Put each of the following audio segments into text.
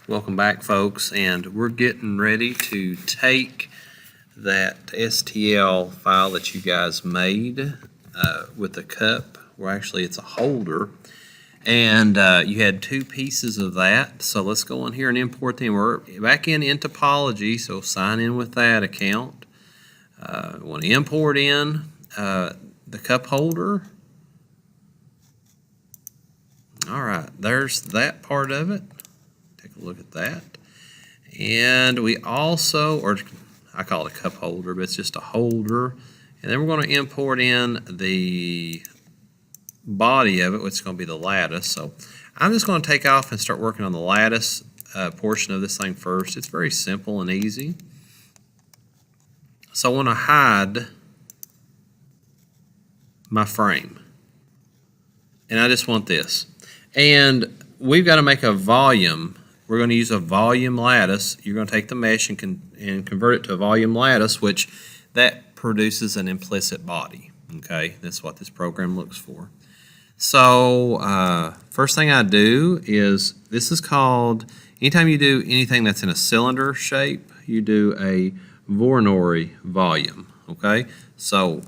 Welcome back, folks, and we're getting ready to take that STL file that you guys made with the cup, where actually it's a holder, and you had two pieces of that. So let's go in here and import them. We're back in Topology, so sign in with that account. We want to import in the cup holder. All right, there's that part of it. Take a look at that. And we also, or I call it a cup holder, but it's just a holder. And then we're going to import in the body of it, which is going to be the lattice. So I'm just going to take off and start working on the lattice portion of this thing first. It's very simple and easy. So I want to hide my frame. And I just want this. And we've got to make a volume. We're going to use a volume lattice. You're going to take the mesh and convert it to a volume lattice, which that produces an implicit body. Okay, that's what this program looks for. So first thing I do is, this is called, anytime you do anything that's in a cylinder shape, you do a Voronory volume. Okay, so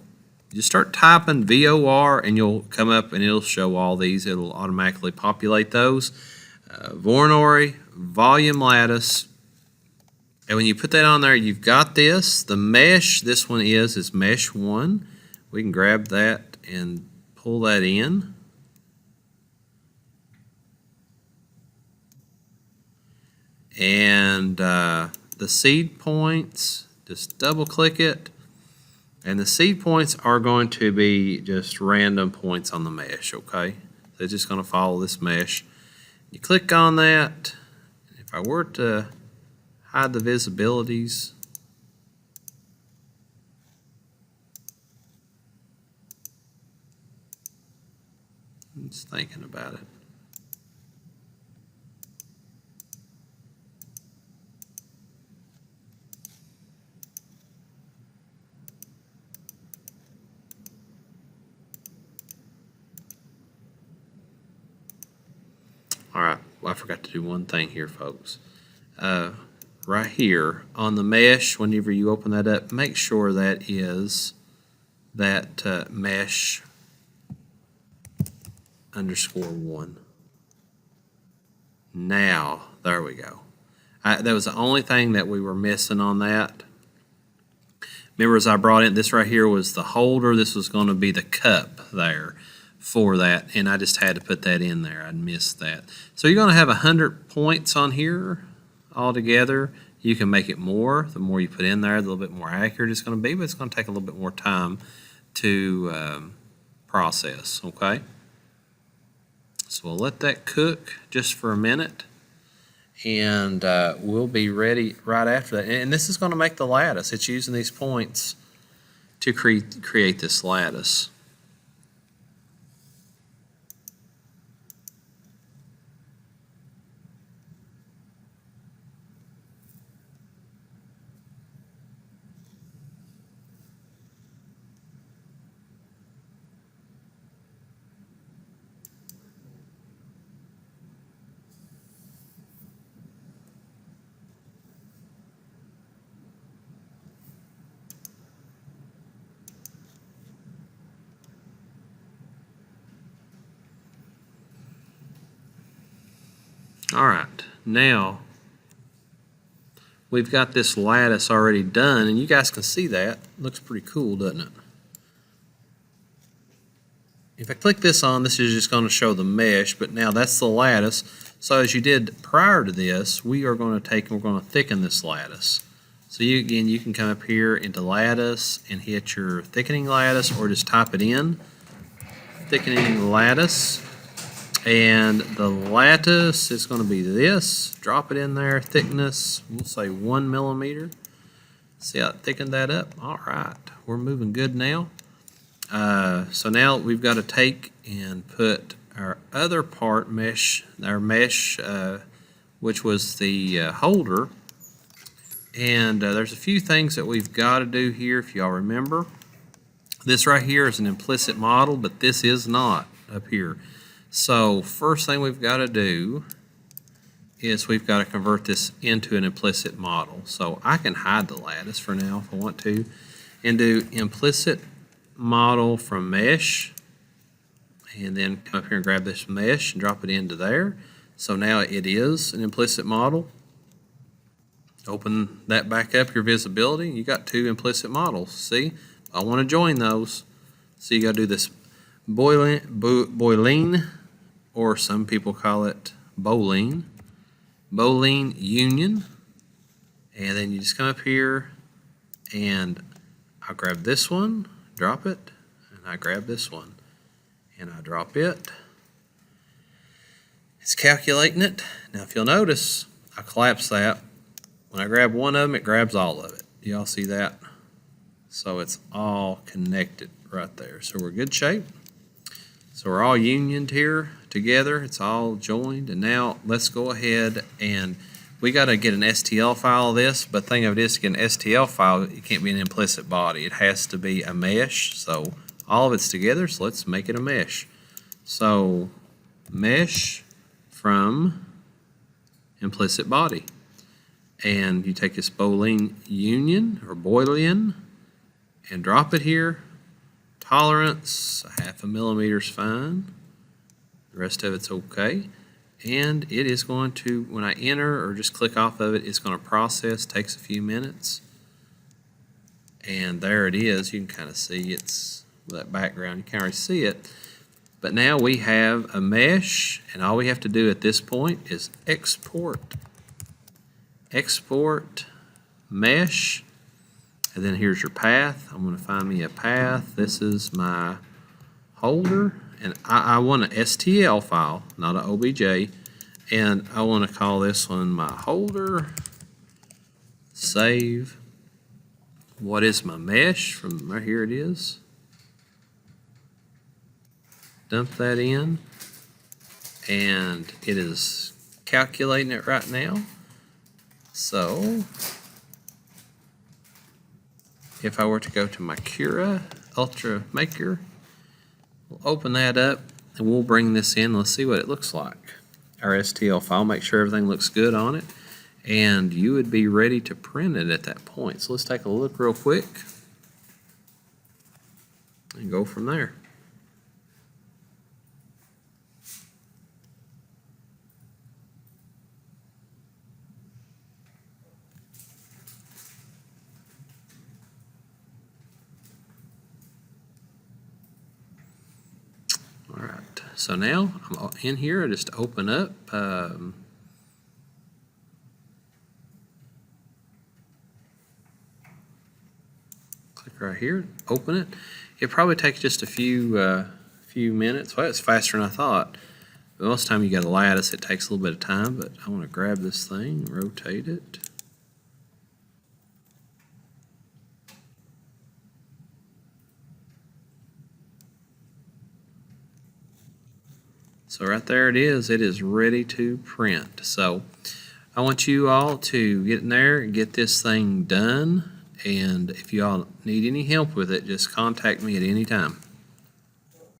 just start typing VOR and you'll come up and it'll show all these. It'll automatically populate those. Voronory volume lattice, and when you put that on there, you've got this. The mesh, this one is mesh 1. We can grab that and pull that in. And the seed points, just double click it. And the seed points are going to be just random points on the mesh, okay? They're just going to follow this mesh. You click on that. If I were to hide the visibilities, I'm just thinking about it. All right, well, I forgot to do one thing here, folks. Right here on the mesh, whenever you open that up, make sure that is that mesh _1. Now, there we go. That was the only thing that we were missing on that. Remember, as I brought in, this right here was the holder. This was going to be the cup there for that, and I just had to put that in there. I'd missed that. So you're going to have 100 points on here altogether. You can make it more. The more you put in there, the little bit more accurate it's going to be, but it's going to take a little bit more time to process, okay? So we'll let that cook just for a minute, and we'll be ready right after that. And this is going to make the lattice. It's using these points to create this lattice. All right, now we've got this lattice already done, and you guys can see that. Looks pretty cool, doesn't it? If I click this on, this is just going to show the mesh, but now that's the lattice. So as you did prior to this, we are going to take and we're going to thicken this lattice. So again, you can come up here into lattice and hit your thickening lattice, or just type it in, thickening lattice. And the lattice is going to be this. Drop it in there. Thickness, we'll say 1 millimeter. See how it thickened that up? All right, we're moving good now. So now we've got to take and put our other part mesh, which was the holder. And there's a few things that we've got to do here, if y'all remember. This right here is an implicit model, but this is not up here. So first thing we've got to do is we've got to convert this into an implicit model. So I can hide the lattice for now if I want to, and do implicit model from mesh, and then come up here and grab this mesh and drop it into there. So now it is an implicit model. Open that back up, your visibility. You got two implicit models. See, I want to join those. So you got to do this Boolean, or some people call it Boolean union. And then you just come up here and I'll grab this one, drop it, and I grab this one and I drop it. It's calculating it. Now if you'll notice, I collapse that. When I grab one of them, it grabs all of it. Do y'all see that? So it's all connected right there. So we're good shape. So we're all unioned here together. It's all joined. And now let's go ahead and we got to get an STL file of this. But the thing of it is, to get an STL file, it can't be an implicit body. It has to be a mesh. So all of it's together. So let's make it a mesh. So mesh from implicit body. And you take this Boolean union or Boolean and drop it here. Tolerance, 0.5 millimeter is fine. The rest of it's okay. And it is going to, when I enter or just click off of it, it's going to process, takes a few minutes. And there it is. You can kind of see it's that background. You can't really see it. But now we have a mesh, and all we have to do at this point is export. Export mesh. And then here's your path. I'm going to find me a path. This is my holder. And I want an STL file, not an OBJ. And I want to call this one my holder. Save. What is my mesh? From right here it is. Dump that in. And it is calculating it right now. So if I were to go to my Cura Ultra Maker, we'll open that up and we'll bring this in. Let's see what it looks like. Our STL file, make sure everything looks good on it, and you would be ready to print it at that point. So let's take a look real quick and go from there. All right, so now I'm in here. I just open up click right here, open it. It probably takes just a few minutes. Well, it's faster than I thought. But most of the time you got a lattice, it takes a little bit of time. But I want to grab this thing, rotate it. So right there it is ready to print. So I want you all to get in there and get this thing done. And if you all need any help with it, just contact me at any time.